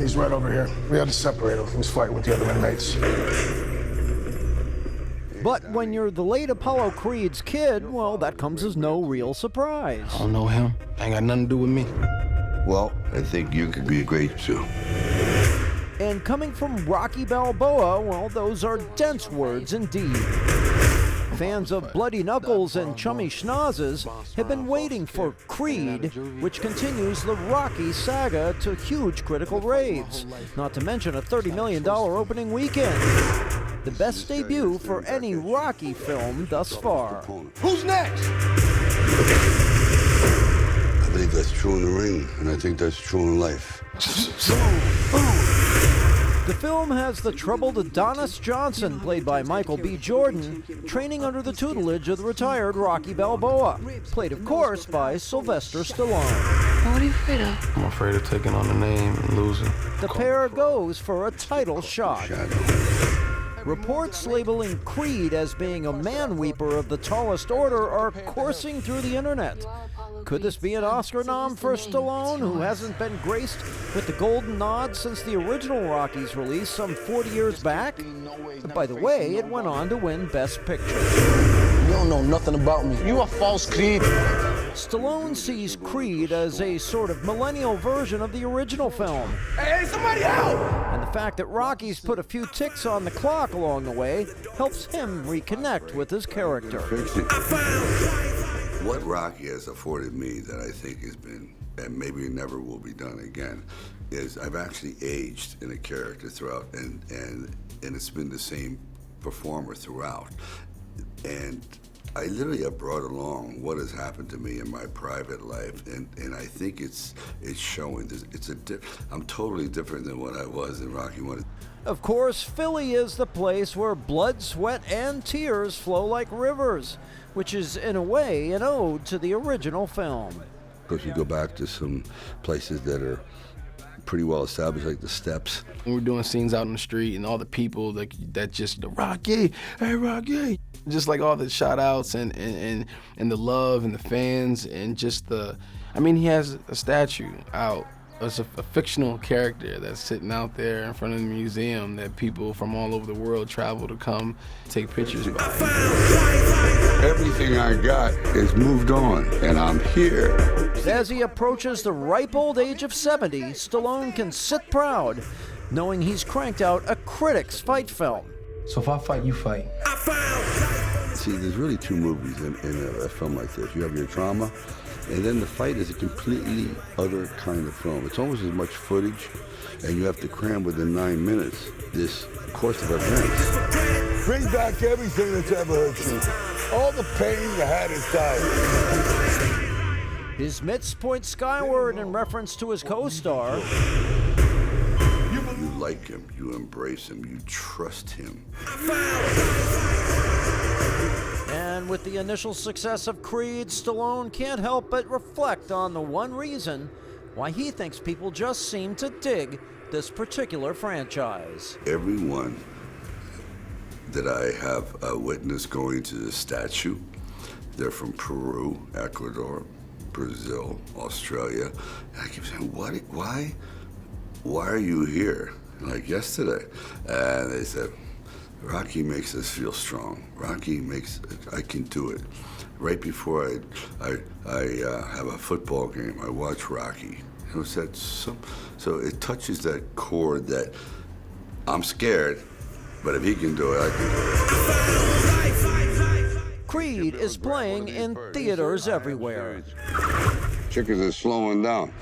He's right over here. We had to separate him. He was fighting with the other inmates. But when you're the late Apollo Creed's kid, well, that comes as no real surprise. I don't know him. Ain't got nothing to do with me. Well, I think you could be great too. And coming from Rocky Balboa, well, those are dense words indeed. Fans of Bloody Knuckles and Chummy Schnozzes have been waiting for Creed, which continues the Rocky saga to huge critical raves, not to mention a $30 million opening weekend. The best debut for any Rocky film thus far. Who's next? I think that's true in the ring, and I think that's true in life. The film has the troubled Adonis Johnson, played by Michael B. Jordan, training under the tutelage of the retired Rocky Balboa, played, of course, by Sylvester Stallone. What are you afraid of? I'm afraid of taking on the name and losing. The pair goes for a title shot. Reports labeling Creed as being a man-weeper of the tallest order are coursing through the internet. Could this be an Oscar nom for Stallone, who hasn't been graced with the Golden Nod since the original Rocky's release some 40 years back? By the way, it went on to win Best Picture. You don't know nothing about me. You a false Creed. Stallone sees Creed as a sort of millennial version of the original film. Hey, somebody help! And the fact that Rocky's put a few ticks on the clock along the way helps him reconnect with his character. What Rocky has afforded me that I think has been, and maybe never will be done again, is I've actually aged in a character throughout, and it's been the same performer throughout. And I literally have brought along what has happened to me in my private life, and I think it's showing. I'm totally different than what I was in Rocky 1. Of course, Philly is the place where blood, sweat, and tears flow like rivers, which is, in a way, an ode to the original film. Of course, you go back to some places that are pretty well established, like the Steps. When we're doing scenes out in the street and all the people that just, Rocky, hey, Rocky. Just like all the shout outs and the love and the fans and just he has a statue out. It's a fictional character that's sitting out there in front of the museum that people from all over the world travel to come take pictures by. Everything I got is moved on, and I'm here. As he approaches the ripe old age of 70, Stallone can sit proud, knowing he's cranked out a critic's fight film. So if I fight, you fight. See, there's really two movies in a film like this. You have your drama, and then the fight is a completely other kind of film. It's almost as much footage, and you have to cram within 9 minutes this course of events. Bring back everything that's ever hurt you. All the pain you had inside. His mitts point skyward in reference to his co-star. You like him, you embrace him, you trust him. And with the initial success of Creed, Stallone can't help but reflect on the one reason why he thinks people just seem to dig this particular franchise. Everyone that I have witnessed going to the statue, they're from Peru, Ecuador, Brazil, Australia. And I keep saying, why are you here? Like yesterday. And they said, Rocky makes us feel strong. Rocky makes, I can do it. Right before I have a football game, I watch Rocky. It was that so it touches that chord that I'm scared, but if he can do it, I can do it. Creed is playing in theaters everywhere. Chickens are slowing down.